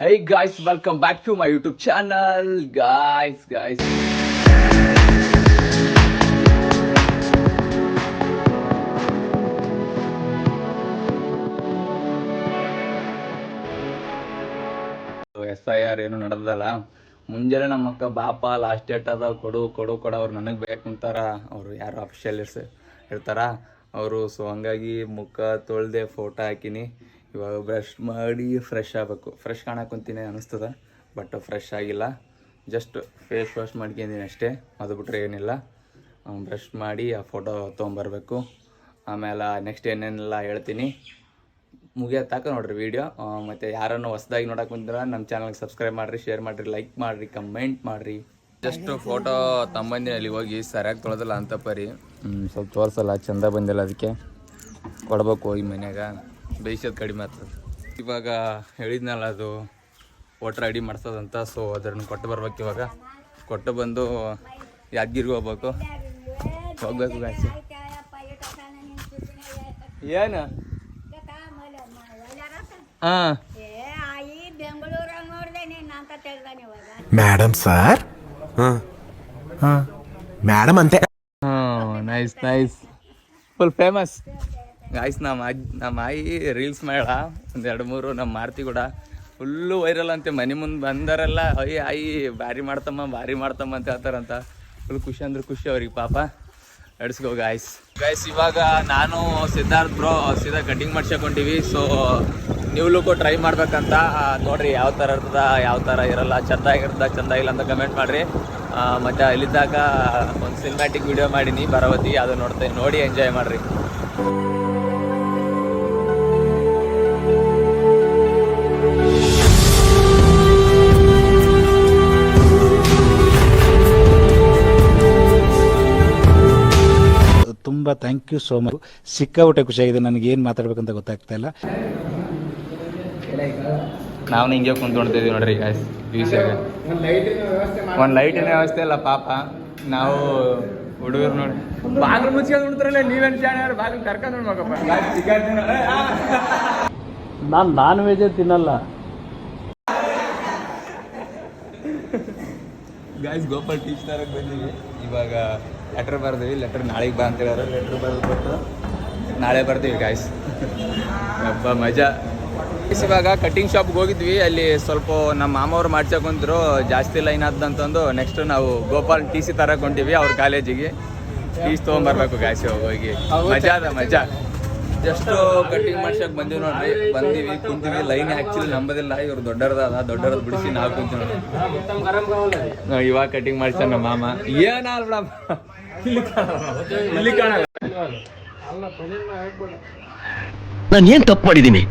Hey guys, welcome back to my YouTube channel. Guys. SIR ಏನು ನಡೆದಲ್ಲ. ಮುಂಜಾನೆ ನಮ್ಮ ಅಕ್ಕ ಬಾಪ ಲಾಸ್ಟ್ ಡೇಟ್ ಅದ ಕೊಡು ಅವ್ರು ನನಗೆ ಬೇಕು ಅಂತಾರ. ಅವರು ಯಾರು ಅಫಿಷಿಯಲ್ಸ್ ಇರ್ತಾರ ಅವರು. ಸೊ ಹಂಗಾಗಿ ಮುಖ ತೊಳ್ದೆ ಫೋಟೋ ಹಾಕಿನಿ. ಇವಾಗ ಬ್ರಷ್ ಮಾಡಿ ಫ್ರೆಶ್ ಆಗಬೇಕು. ಫ್ರೆಶ್ ಕಾಣಕೊಂತೀನಿ ಅನಿಸ್ತದ, ಬಟ್ ಫ್ರೆಶ್ ಆಗಿಲ್ಲ. ಜಸ್ಟ್ ಫೇಸ್ ವಾಶ್ ಮಾಡ್ಕೊಂಡಿನಿ ಅಷ್ಟೇ, ಅದು ಬಿಟ್ಟರೆ ಏನಿಲ್ಲ. ಬ್ರಷ್ ಮಾಡಿ ಆ ಫೋಟೋ ತೊಗೊಂಬರ್ಬೇಕು. ಆಮೇಲೆ ನೆಕ್ಸ್ಟ್ ಏನೇನೆಲ್ಲ ಹೇಳ್ತೀನಿ. ಮುಗಿಯತ್ತಾಕ ನೋಡ್ರಿ ವೀಡಿಯೋ. ಮತ್ತು ಯಾರನ್ನು ಹೊಸದಾಗಿ ನೋಡಕ್ಕೆ ಬಂದ್ರೆ ನಮ್ಮ ಚಾನಲ್ಗೆ ಸಬ್ಸ್ಕ್ರೈಬ್ ಮಾಡಿರಿ, ಶೇರ್ ಮಾಡಿರಿ, ಲೈಕ್ ಮಾಡಿರಿ, ಕಮೆಂಟ್ ಮಾಡಿರಿ. ಜಸ್ಟ್ ಫೋಟೋ ತಮ್ಮಂದಿನ ಅಲ್ಲಿ ಹೋಗಿ ಸರಿಯಾಗಿ ತೊಳೆದಿಲ್ಲ ಅಂತ ಪರಿ ಸ್ವಲ್ಪ ತೋರಿಸಲ್ಲ, ಚಂದ ಬಂದಿಲ್ಲ, ಅದಕ್ಕೆ ಕೊಡ್ಬೇಕು ಹೋಗಿ ಮನ್ಯಾಗ. ಬೇಯಿಸೋದು ಕಡಿಮೆ ಆಗ್ತದೆ. ಇವಾಗ ಹೇಳಿದ್ನಲ್ಲ ಅದು ವೋಟ್ರ್ ಐ ಡಿ ಮಾಡ್ಸೋದಂತ. ಸೊ ಅದನ್ನು ಕೊಟ್ಟು ಬರ್ಬೇಕು. ಇವಾಗ ಕೊಟ್ಟು ಬಂದು ಯಾದಗಿರಿಗೆ ಹೋಗ್ಬೇಕು ಗಾಯ್ಸ್. ಏನು ಹಾಂ ಮೇಡಮ್ ಸರ್ ಮೇಡಮ್ ಅಂತೆ. Nice full famous guys. ನಮ್ಮ ಆಯಿ ರೀಲ್ಸ್ ಮಾಡ ಒಂದು 2-3 ನಮ್ಮ ಮಾರ್ತಿ ಕೂಡ ಫುಲ್ಲು ವೈರಲ್ ಅಂತೆ. ಮನೆ ಮುಂದೆ ಬಂದರೆಲ್ಲ ಆಯಿ ಭಾರಿ ಮಾಡ್ತಮ್ಮ ಅಂತ ಹೇಳ್ತಾರಂತ. ಫುಲ್ ಖುಷಿ ಅಂದ್ರೆ ಖುಷಿ ಅವ್ರಿಗೆ ಪಾಪ. ನಡ್ಸ್ಕೋ ಗಾಯ್ಸ್. ಇವಾಗ ನಾನು ಸಿದ್ಧಾರ್ಥ್ ಬ್ರೋ ಸೀದಾ ಕಟಿಂಗ್ ಮಾಡ್ಸ್ಕೊಂಡಿವಿ. ಸೊ ನೀವು ಲುಕ್ಕು ಟ್ರೈ ಮಾಡ್ಬೇಕಂತ ನೋಡ್ರಿ, ಯಾವ ಥರ ಇರ್ತದ ಯಾವ ಥರ ಇರಲ್ಲ, ಚಂದ ಇಲ್ಲ ಅಂತ ಕಮೆಂಟ್ ಮಾಡಿರಿ. ಮತ್ತು ಇಲ್ಲಿದ್ದಾಗ ಒಂದು ಸಿನಿಮ್ಯಾಟಿಕ್ ವಿಡಿಯೋ ಮಾಡೀನಿ ಬರವತಿ, ಅದು ನೋಡಿ ಎಂಜಾಯ್ ಮಾಡಿರಿ. ತುಂಬ ಥ್ಯಾಂಕ್ ಯು ಸೋ ಮಚ್. ಸಿಕ್ಕಾಬಿಟ್ಟೆ ಖುಷಿಯಾಗಿದೆ. ನನಗೆ ಏನು ಮಾತಾಡ್ಬೇಕಂತ ಗೊತ್ತಾಗ್ತಾ ಇಲ್ಲ. ನಾವು ಹಿಂಗೆ ಕುಂತ್ಕೊಳ್ತಿದ್ವಿ ನೋಡ್ರಿ ಗಾಯ್ಸ್. ಬೀಚ್ಯಾಗ ಒಂದು ಲೈಟಿನ ವ್ಯವಸ್ಥೆ ಇಲ್ಲ ಪಾಪ. ನಾವು ಹುಡುಗರು ನೋಡಿ ಬಾಗಿಲು ಮುಚ್ಕೊಂಡು ನೋಡ್ತಾರಲ್ಲ, ನೀವೇನು ಚಾಣ ಬಾಗಿಲು ಕರ್ಕೊಂಡು ನೋಡ್ಬೇಕಪ್ಪ. ನಾನು ನಾನ್ ವೆಜ್ ತಿನ್ನಲ್ಲ ಗಾಯ್ಸ್. ಗೋಪಾಲ್ ಟೀಚ್ ತರಕ್ಕೆ ಬಂದೀವಿ. ಇವಾಗ ಲೆಟ್ರ್ ಬರ್ದೀವಿ. ಲೆಟ್ರ್ ನಾಳೆಗೆ ಬಾ ಅಂತ ಹೇಳಿದ್ರೆ ಲೆಟ್ರ್ ಬರೆದ್ಬಿಟ್ಟು ನಾಳೆ ಬರ್ತೀವಿ ಗಾಯ್ಸ್. ಹಬ್ಬ ಮಜಾ. ಇವಾಗ ಕಟ್ಟಿಂಗ್ ಶಾಪ್ಗೆ ಹೋಗಿದ್ವಿ. ಅಲ್ಲಿ ಸ್ವಲ್ಪ ನಮ್ಮ ಮಾಮವ್ರು ಮಾಡ್ಸಕೊಂಡ್ರು, ಜಾಸ್ತಿ ಲೈನ್ ಆದಂತಂದು ನೆಕ್ಸ್ಟ್ ನಾವು ಗೋಪಾಲ್ ಟಿ ಸಿ ತರಕ್ಕೆ ಹೊಂಟೀವಿ ಅವ್ರ ಕಾಲೇಜಿಗೆ. ಟೀಸ್ ತೊಗೊಂಬರ್ಬೇಕು ಗಾಯ್ಸ್. ಹೋಗಿ ಮಜಾ. ಜಸ್ಟ್ ಕಟ್ಟಿಂಗ್ ಮಾಡ್ಸಕ್ ಬಂದೀವಿ ಕುಂತೀವಿ. ಲೈನ್ ಆ್ಯಕ್ಚುಲಿ ನಂಬದಿಲ್ಲ, ಇವ್ರು ದೊಡ್ಡರದ ಬಿಡಿಸಿ ನಾವು ಕುಂತೀವಿ ನೋಡಿ. ಇವಾಗ ಕಟ್ಟಿಂಗ್ ಮಾಡ್ಸ ನಮ್ಮ ಮಾಮ. ಏನಲ್ಲ ಬಿಡಪ್ಪ, ಇಲ್ಲಿ ಕಾಣಲ್ಲ. ನಾನು ಏನ್ ತಪ್ಪು ಮಾಡಿದ್ದೀನಿ?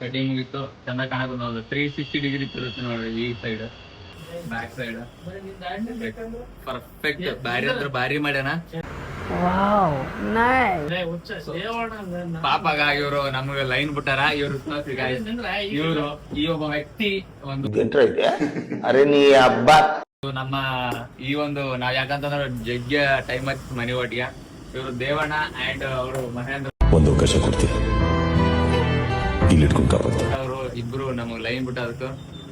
ಕಟಿಂಗ್ ಮುಗಿತ್ತು, ಚಂದ ಕಾಣಕ್ಕೆ ಬಂದ. 360 ಡಿಗ್ರಿ ತಿರುತ್ತೆ ನೋಡ್ರಿ. ಈ side back side perfect. Beary ಅಂದ್ರೆ ಭಾರಿ ಮಾಡ್ಯಾನ ಪಾಪಾಗ. ಇವರು ನಮ್ಗೆ ಲೈನ್ ಬಿಟ್ಟಾರ. ಇವರು ಈ ಒಬ್ಬ ವ್ಯಕ್ತಿ ಒಂದು ಅರೆ ನೀ ಹಬ್ಬ ನಮ್ಮ ಈ ಒಂದು ನಾವ್ ಯಾಕಂತಂದ್ರೆ ಜಗ್ಗ ಟೈಮ್ ಆಯ್ತು ಮನೆ ಒಟ್ಟಿಗೆ. ಇವರು ದೇವಣ್ಣ ಅಂಡ್ ಅವರು ಮಹೇಂದ್ರ ಒಂದು ಅವಕಾಶ ಕೊಡ್ತೀವಿ, ಇಲ್ಲಿ ಇಟ್ಕೊಂಡು ಅವರು ಇಬ್ರು ನಮಗ್ ಲೈನ್ ಬಿಟ್ಟು ಅದಕ್ಕೆ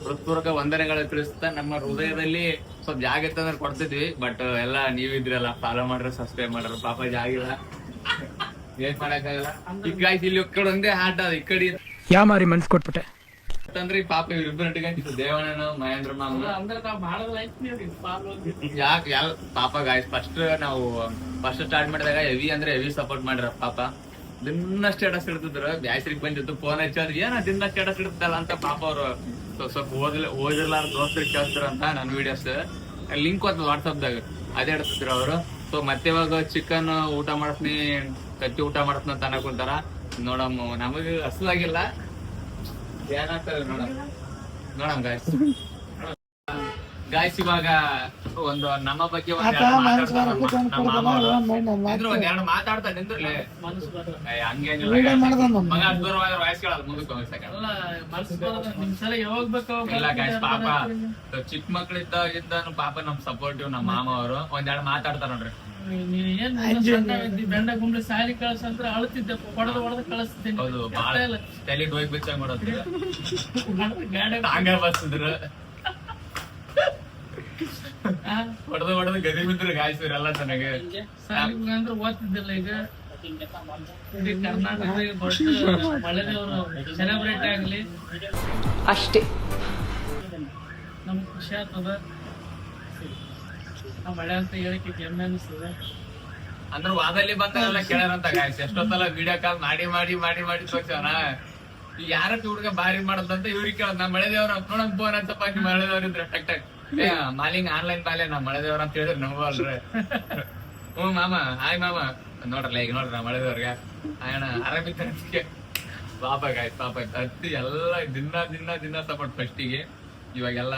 ಹೃತ್ಪೂರ್ವಕ ವಂದನೆಗಳು ತಿಳಿಸ್ತಾ ನಮ್ಮ ಹೃದಯದಲ್ಲಿ ಸ್ವಲ್ಪ ಜಾಗ ಇತ್ತಂದ್ರೆ ಕೊಡ್ತಿದ್ವಿ. ಬಟ್ ಎಲ್ಲ ನೀವಿದ್ರಲ್ಲ, ಫಾಲೋ ಮಾಡ್ರೆ ಸಬ್ಸ್ಕ್ರೈಬ್ ಮಾಡ್ರ. ಪಾಪ ಜಾಗಿಲ್ಲ, ಏನ್ ಮಾಡಕ್ಕಾಗಲ್ಲ. ಈ ಗಾಯ್ಸ್ ಇಲ್ಲಿ ಕಡೆ ಒಂದೇ ಆಟ ಅದ. ಈ ಕಡೆ ಯಾ ಮಾರಿ ಮನ್ಸ್ ಕೊಟ್ಬಿಟ್ಟೆ ಅಂದ್ರೆ ಪಾಪ ಇವ್ರಿಬ್ಬರು ಇಟ್ಕೊಂತಿತ್ತು, ದೇವಣ್ಣನು ಮಹೇಂದ್ರ ಮಾಮ. ಯಾಕೆ ಪಾಪ ಗಾಯ್ಸ್ ಫಸ್ಟ್ ಸ್ಟಾರ್ಟ್ ಮಾಡಿದಾಗ ಹೆವಿ ಸಪೋರ್ಟ್ ಮಾಡ್ರ ಪಾಪ. ದಿನ ಸ್ಟೇಟಸ್ ಇಡ್ತಿದ್ರು. ಬ್ಯಾಸ್ರಿಗೆ ಬಂದಿತ್ತು, ಫೋನ್ ಹಚ್ಚೋದು ಏನ ದಿನ ಸ್ಟೇಟಸ್ ಇಡ್ತಲ್ಲ ಅಂತ ಪಾಪ ಅವ್ರು ಸ್ವಲ್ಪ ಓದಿರ್ಲಾರ ದೋಸ್ತರಿಗೆ ಕೇಳ್ತಾರಂತ ನನ್ನ ವಿಡಿಯೋಸ್ ಲಿಂಕ್ ಹೋಗ್ತದ ವಾಟ್ಸಪ್ದಾಗ, ಅದೇ ಇಡ್ತಿದ್ರು ಅವರು. ಸೊ ಮತ್ತೆ ಇವಾಗ ಚಿಕನ್ ಊಟ ಮಾಡಸ್ನಿ, ಕತ್ತಿ ಊಟ ಮಾಡಸ್ನ ಅಂತ ಅನ್ನಕುಂತಾರ. ನೋಡಮ್ಮ, ನಮಗೆ ಹಸಲಾಗಿಲ್ಲ, ಏನಾಗ್ತದೆ ನೋಡಮ್ ಗಾಯ್ಸ್. ಗಾಯ್ಸ್ ಇವಾಗ ಒಂದು ನಮ್ಮ ಬಗ್ಗೆ ಒಂದೆರಡು ಮಾತಾಡ್ತಾ ನಿಂದ್ರಲೆ ಹಂಗೇನಿಲ್ಲ ಮಗ ದೂರವಾದ ವಾಯ್ಸ್ ಕೇಳಲ್ಲ ಮುಂದಕ್ಕೆ ಇಲ್ಲ ಗಾಯ್ಸ್ ಪಾಪ ಚಿಕ್ಕ ಮಕ್ಳಿದ್ದಾಗಿದ್ದಾನು ಪಾಪ ನಮ್ ಸಪೋರ್ಟಿವ್ ನಮ್ಮ ಮಾಮ ಅವರು ಒಂದೆರಡು ಮಾತಾಡ್ತಾರ ನೋಡ್ರಿ ಬೆಂಡ ಗುಂಡ್ರೆ ಸಾಲಿ ಕಳ್ಸಂದ್ರೆ ಅಳ್ತಿದ್ದೆ ಹೊಡೆದು ಕಳಿಸ್ತೀನಿ. ಹೌದು ಬಾಳ ತಲೆಗೆ ಹೋಗಿ ಬಿಚ್ಚಾಗ ಮಾಡೋದು ಹಂಗ ಬಸ್ತಿದ್ರು ಹೊಡೆದು ಗದಿ ಬಿದ್ರು ಗಾಯ್ಸ್ ಎಲ್ಲ ಚೆನ್ನಾಗಿ ಸಾಲಿಗೆ ಅಂದ್ರೆ ಓದ್ತಿದ್ದಿಲ್ಲ. ಈಗ ಇಡೀ ಕರ್ನಾಟಕದಾಗ ದೊಡ್ಡ ಮಳೆದೇವರು ಸೆಲೆಬ್ರೇಟ್ ಆಗ್ಲಿ ಅಷ್ಟೇ. ನಮ್ಗೆ ಖುಷಿ ಆಗ್ತದ. ಆ ಮಳೆ ಅಂತ ಹೇಳಕ್ಕೆ ಹೆಮ್ಮೆ ಅನಿಸ್ತದೆ. ಅಂದ್ರೆ ವಾದಲ್ಲಿ ಬಂದಾಗೆಲ್ಲ ಕೇಳಾರಂತ ಗಾಯ್ಸ್ ಎಷ್ಟೊತ್ತಲ್ಲ ವಿಡಿಯೋ ಕಾಲ್ ಮಾಡಿ ತೋರ್ಸವನ ಈ ಯಾರಕ್ಕೆ ಹುಡುಗ ಬಾರಿ ಮಾಡದಂತ ಇವ್ರಿಗೆ ಕೇಳದ್ ನಾ ಮಳೆದೇವ್ರ ನೋಡಕ್ ಫೋನ್ ಅಂತಪ್ಪ ನೀವ್ ಮಳೆದೇವ್ರ ಇದ್ರೆ ಟಕ್ ಟಕ್ ಮಾಲಿಂಗ್ ಆನ್ಲೈನ್ ಬಾಲೆ ನಾ ಮಳೆದೇವ್ರ ಅಂತ ಹೇಳಿದ್ರೆ ನಂಬಲ್ರಿ. ಹ್ಮ್ ಮಾಮ ಹಾಯ್ ಮಾಮ ನೋಡ್ರಲ್ಲ ಈಗ ನೋಡ್ರಿ ನಾ ಮಳೆದೇವ್ರಿಗೆ ಅಣ್ಣ ಆರಾಮಿದ್ದ ಪಾಪ ಗಾಯ್ಸ್ ಪಾಪ ಅತ್ತಿ ಎಲ್ಲ ದಿನ ಸಪೋರ್ಟ್ ಫಸ್ಟಿಗೆ. ಇವಾಗೆಲ್ಲ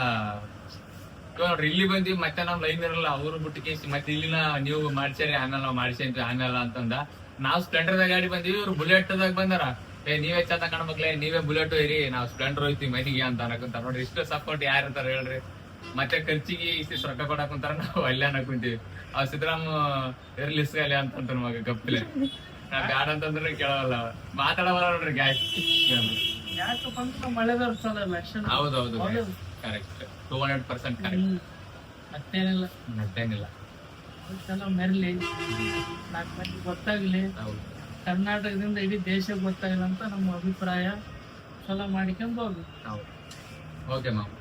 ನೋಡ್ರಿ ಇಲ್ಲಿ ಬಂದಿವಿ ಮತ್ತೆ ನಾವ್ ಲೈನ್ ಇರಲ್ಲ ಅವ್ರು ಬಿಟ್ಟು ಕೇಸಿ ಮತ್ತೆ ಇಲ್ಲಿನ ನೀವು ಮಾಡ್ಸ್ಯಾರಿ ಆಮೇಲೆ ನಾವ್ ಮಾಡ್ಸೇಂತೀವಿ ಆಮೇಲೆ ಅಂತಂದ ನಾವ್ ಸ್ಪ್ಲೆಂಡರ್ದಾಗ ಗಾಡಿ ಬಂದಿವಿ ಇವ್ರು ಬುಲೆಟ್ದಾಗ ಬಂದಾರ ನೀವೇ ಚಂದ ಕಾಣ್ಬೇಕ್ಲೆ ನೀವೇ ಬುಲೆಟ್ ಇರಿ ನಾವ್ ಸ್ಪ್ಲೆಂಡರ್ ಹೋಯ್ತಿವಿ ಮನಿಗೆ ಅಂತ ಅನ್ನಕುಂತಾರ ನೋಡ್ರಿ. ಇಷ್ಟು ಸಪೋರ್ಟ್ ಯಾರು ಇರ್ತಾರ ಹೇಳ್ರಿ. ಮತ್ತೆ ಖರ್ಚಿಗೆ ಇಷ್ಟು ರೊಕ್ಕ ಕೊಡಕುಂತಾರ ನಾವು ಅಲ್ಲೇ ಅನ್ನಕುಂತೀವಿ. ಅವ್ ಸಿದ್ದರಾಮ ಇರ್ಲಿಸ್ಗಲಿ ಅಂತಂತಾರ ಮಗ ಗಪ್ಪಲೆ ನಾವ್ ಬ್ಯಾಡ ಅಂತಂದ್ರೆ ಕೇಳವಲ್ಲ ಮಾತಾಡವಲ್ಲ ನೋಡ್ರಿ ಗಾಯ್ಸ್. ಯಾಕಪ್ಪ ಅಂದ್ರೆ ಮಳೆದವ್ರ ಸಲ ಲಕ್ಷಣ. ಹೌದೌದು ಕರೆಕ್ಟ್ 200% ಕರೆಕ್ಟ್. ಮತ್ತೇನಿಲ್ಲ ಚಲೋ ಮೆರ್ಲಿ 4 ಮಂದಿ ಗೊತ್ತಾಗ್ಲಿ. ಕರ್ನಾಟಕದಿಂದ ಇಡೀ ದೇಶಕ್ಕೆ ಗೊತ್ತಾಗಲ್ಲ ಅಂತ ನಮ್ಮ ಅಭಿಪ್ರಾಯ. ಚಲೋ ಮಾಡಿಕೊಂಡು ಹೋಗಿ. ಓಕೆ ಮ್ಯಾಮ್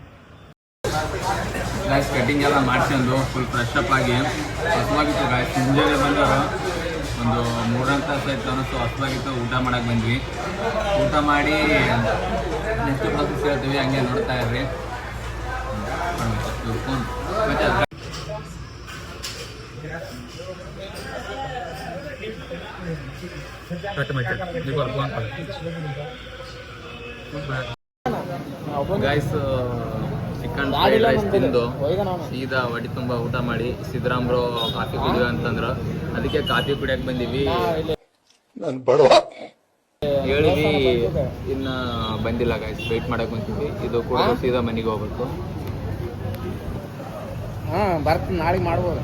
ಗಾಯ್ಸ್ ಕಟಿಂಗ್ ಎಲ್ಲ ಮಾಡ್ಕೊಂಡು ಫುಲ್ ಫ್ರೆಶ್ ಅಪ್ ಆಗಿ ಹಸುವಾಗಿತ್ತು ಗಾಯ್ಸ್. ಮುಂಜಾನೆ ಬಂದವರು ಒಂದು 3 ತಾಸು ಆಯ್ತು ಅನ್ನಿಸ್ತು ಹಸುವಾಗಿತ್ತು. ಊಟ ಮಾಡಕ್ಕೆ ಬಂದ್ವಿ. ಊಟ ಮಾಡಿ ನೆಕ್ಸ್ಟ್ ಪ್ರಾಸೆಸ್ ಹೇಳ್ತೀವಿ ಹಂಗೆ ನೋಡ್ತಾ ಇರ್ರಿ. ಫೋನ್ ಮತ್ತೆ ಗಾಯ್ಸ್ ಚಿಕನ್ ಫ್ರೈಡ್ ರೈಸ್ ತಿಂದು ಸೀದಾ ಹೊಡಿ ತುಂಬ ಊಟ ಮಾಡಿ ಸಿದ್ದರಾಮ್ರು ಕಾಫಿ ಕುಡಿಯೋ ಅಂತಂದ್ರು. ಅದಕ್ಕೆ ಕಾಫಿ ಕುಡಿಯಕ್ಕೆ ಬಂದೀವಿ. ಹೇಳಿವಿ ಇನ್ನ ಬಂದಿಲ್ಲ ಗಾಯ್ಸ್. ವೆಯ್ಟ್ ಮಾಡಕ್ ಬಂತೀವಿ. ಇದು ಕೂಡ ಸೀದಾ ಮನೆಗೆ ಹೋಗ್ಬೇಕು. ಬರ್ತೀನಿ ನಾಳೆಗೆ ಮಾಡ್ಬೋದು.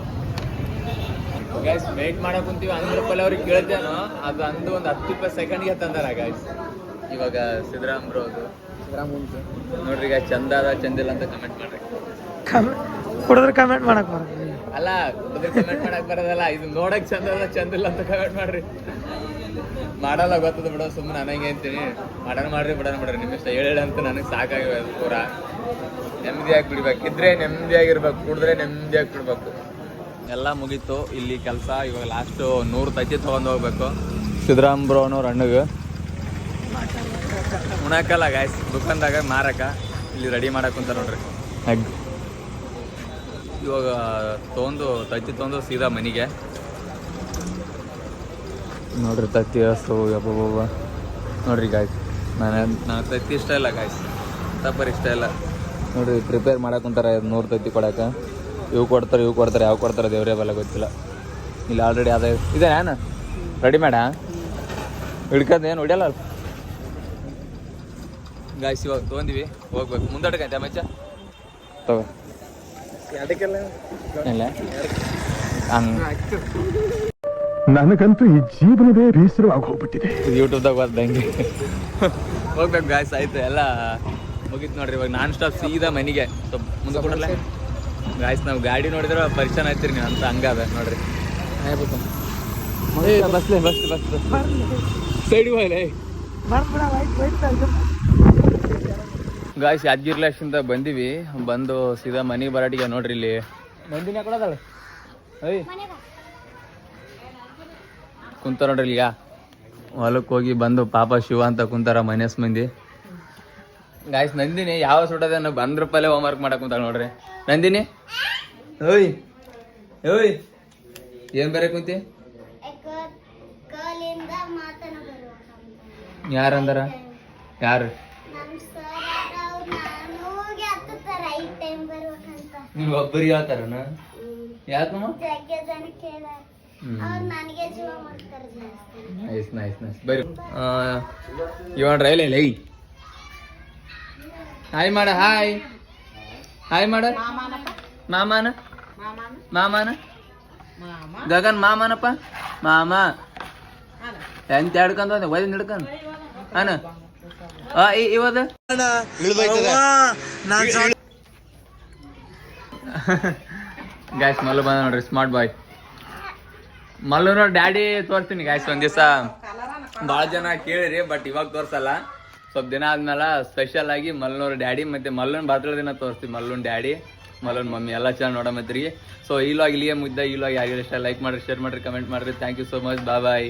ಗೈಸ್ ವೆಯ್ಟ್ ಮಾಡಕ್ ಕುಂತೀವಿ. 100 ರೂಪಾಯಿ ಅವ್ರಿಗೆ ಕೇಳ್ತೇನೋ ಅದು ಅಂದು ಒಂದು 10-20 ಸೆಕೆಂಡ್ಗೆ ತಂದಾರ ಗಾಯ್ಸ್. ಇವಾಗ ಸಿದ್ದರಾಮ್ರು ಅದು ನೋಡ್ರಿ ಈಗ ಚಂದ ಅದ ಚಂದಿಲ್ಲ ಅಂತ ಕಮೆಂಟ್ ಮಾಡ್ರಿ. ಕುಡಿದ್ರೆ ಕಮೆಂಟ್ ಮಾಡಕ್ ಬರೋದು ಅಲ್ಲ ಕುಡಿದ್ರೆ ಕಮೆಂಟ್ ಮಾಡಕ್ ಬರೋದಲ್ಲ. ಇದು ನೋಡಕ್ ಚಂದ ಅದ ಚಂದಿಲ್ಲ ಅಂತ ಕಮೆಂಟ್ ಮಾಡ್ರಿ. ಮಾಡಲ್ಲ ಗೊತ್ತದ ಬಿಡೋ ಸುಮ್ಮನೆ ನನಗೆ ಅಂತೀನಿ. ಮಾಡೋಣ ಮಾಡ್ರಿ ನಿಮ್ಮ ಇಷ್ಟ ಹೇಳಿ ಅಂತ ನನಗೆ ಸಾಕಾಗಿವೆ. ಪೂರ ನೆಮ್ಮದಿಯಾಗಿ ಬಿಡ್ಬೇಕು. ಇದ್ರೆ ನೆಮ್ಮದಿಯಾಗಿರ್ಬೇಕು, ಕುಡಿದ್ರೆ ನೆಮ್ಮದಿಯಾಗಿ ಬಿಡ್ಬೇಕು. ಎಲ್ಲ ಮುಗೀತು ಇಲ್ಲಿ ಕೆಲಸ. ಇವಾಗ ಲಾಸ್ಟು 100 ತತ್ತಿ ತೊಗೊಂಡು ಹೋಗ್ಬೇಕು ಸಿದ್ದರಾಮ್ ಬ್ರೋನವ್ರ ಹಣ್ಣಿಗೆ ಉಣಕಲ್ಲ ಗಾಯ್ಸ್. ದುಕಾನ್ದಾಗ ಮಾರಕ ಇಲ್ಲಿ ರೆಡಿ ಮಾಡಕ್ ಕುಂತ ನೋಡ್ರಿ. ಇವಾಗ ತತ್ತಿ ತೊಗೊಂಡು ಸೀದಾ ಮನೆಗೆ ನೋಡ್ರಿ. ತತ್ತಿ ಹಸು ಯಬ್ಬ ನೋಡ್ರಿ ಗಾಯ್ಸ್. ನಾನು ತತ್ತಿ ಇಷ್ಟ ಇಲ್ಲ ಗಾಯ್ಸ್. ತಪ್ಪರ್ ಇಷ್ಟ ಇಲ್ಲ ನೋಡ್ರಿ. ಪ್ರಿಪೇರ್ ಮಾಡಕ್ ಕುಂತಾರ 100 ತತ್ತಿ ಕೊಡಕ್ಕೆ. ಇವು ಕೊಡ್ತಾರೆ ಯಾವ ಕೊಡ್ತಾರೆ ದೇವ್ರೇ ಬಲ್ಲ ಗೊತ್ತಿಲ್ಲ. ಇಲ್ಲಿ ಆಲ್ರೆಡಿ ಅದೇ ಇದೆ ಏನು ರೆಡಿ ಮಾಡ ಹಿಡ್ಕಂದು ಏನು ಹೊಡಿಯಲ್ಲ ಗಾಯ್ಸ್. ಇವಾಗ ತೊಗೊಂಡಿವಿ ಹೋಗ್ಬೇಕು. ಮುಂದಡ್ಕಂತೆ ಮಚ್ಚ ತಗೋ ಇಲ್ಲ ಹಂಗೆ. ನನಗಂತೂ ಈ ಜೀವನವೇ ಬೇಸರವಾಗಿ ಹೋಗ್ಬಿಟ್ಟಿದೆ. ಯೂಟ್ಯೂಬ್ದಾಗ ಬರ್ದಂಗೆ ಹೋಗ್ಬೇಕು ಗಾಯ್ಸ್. ಆಯ್ತು ಎಲ್ಲ ಮುಗೀತು ನೋಡ್ರಿ. ಇವಾಗ ನಾನ್ ಸ್ಟಾಪ್ ಸೀದಾ ಮನೆಗೆ. ಸ್ವಲ್ಪ ಮುಂದೆ ಕೊಡಲ್ಲ ಗಾಯ್ಸ್. ನಾವು ಗಾಡಿ ನೋಡಿದ್ರೆ ಪರಿಚಯ ಆಯ್ತಿರಿ ನೀವು ಅಂತ ಹಂಗದ ನೋಡ್ರಿ. ಬಸ್ಲೆ ಬಸ್ ಸೈಡ್ ಹೋಗ್ಲೇ ಗಾಯ್ಸ್. ಯಾದಗಿರಿ ಲಾಸ್ಟಿಂದ ಬಂದಿವಿ. ಬಂದು ಸೀದಾ ಮನೆಗೆ ಬರಾಟಿಗೆ ನೋಡ್ರಿ. ಇಲ್ಲಿ ಮಂದಿನ ಕೊಡೋದಲ್ಲ ಕುಂತಾರ ನೋಡ್ರಿ. ಈಗ ಹೊಲಕ್ಕೆ ಹೋಗಿ ಬಂದು ಪಾಪ ಶಿವ ಅಂತ ಕುಂತಾರ ಮನೇಸ್ ಮಂದಿ ಗಾಯ್ಸ್. ನಂದಿನಿ ಯಾವ ಸುಟ್ಟದ 100 ರೂಪಾಯಿ ಹೋಮ್ ವರ್ಕ್ ಮಾಡಕ್ ಕುಂತಾಳ ನೋಡ್ರಿ. ನಂದಿನಿ ಓಯ್ ಓಯ್ ಏನ್ ಬೇರೆ ಕುಂತಿ? ಯಾರಂದಾರ? ಯಾರು ನೀವು ಒಬ್ಬರಿಗೆ ಹೇಳ್ತಾರನ ಯಾಕಮ್ಮ ನೈಸ್ ನೈಸ್ ನೈಸ್ ಬರ್ರಿ ಇವಾಗ ರೈಲ್ ಇಲ್ಲ ಹಾಯ್ ಮಾಡ ಹಾಯ್ ಹಾಯ್ ಮಾಡ ಮಾಮನ ಮಾಮನ ಗಗನ್ ಮಾಮನಪ್ಪ ಮಾಮ ಎಂತ ಹಿಡ್ಕೊಂಡ್ ಒಯ್ದು ಹಿಡ್ಕೊಂಡ್ ಅನ ಇವದ ಗಾಯ್ಸ್ ಮಲ್ಲು ಬಂದ ನೋಡ್ರಿ ಸ್ಮಾರ್ಟ್ ಬಾಯ್ ಮಲ್ಲು ನೋಡಿ ಡ್ಯಾಡಿ ತೋರಿಸ್ತೀನಿ ಗಾಯ್ಸ್ ಒಂದ್ ದಿವಸ ಭಾಳ ಜನ ಕೇಳಿರಿ ಬಟ್ ಇವಾಗ ತೋರ್ಸಲ್ಲ ಸ್ವಲ್ಪ ದಿನ ಆದ್ಮೇಲೆ ಸ್ಪೆಷಲ್ ಆಗಿ ಮಲ್ಲನವ್ರ ಡ್ಯಾಡಿ ಮತ್ತೆ ಮಲ್ಲನ್ ಬರ್ತಡೇ ದಿನ ತೋರಿಸ್ತೀವಿ ಮಲ್ಲನ್ ಡ್ಯಾಡಿ ಮಲ್ಲನ್ ಮಮ್ಮಿ ಎಲ್ಲ ಚೆನ್ನಾಗಿ ನೋಡಮತ್ರಿ ಸೊ ಈ ಲಾಗ್ ಇಲ್ಲಿಗೆ ಮುದ್ದ ಈ ಲಾಗ್ ಯಾರಿಗೂ ಇಷ್ಟ ಲೈಕ್ ಮಾಡ್ರಿ ಶೇರ್ ಮಾಡ್ರಿ ಕಮೆಂಟ್ ಮಾಡ್ರಿ thank you so much bye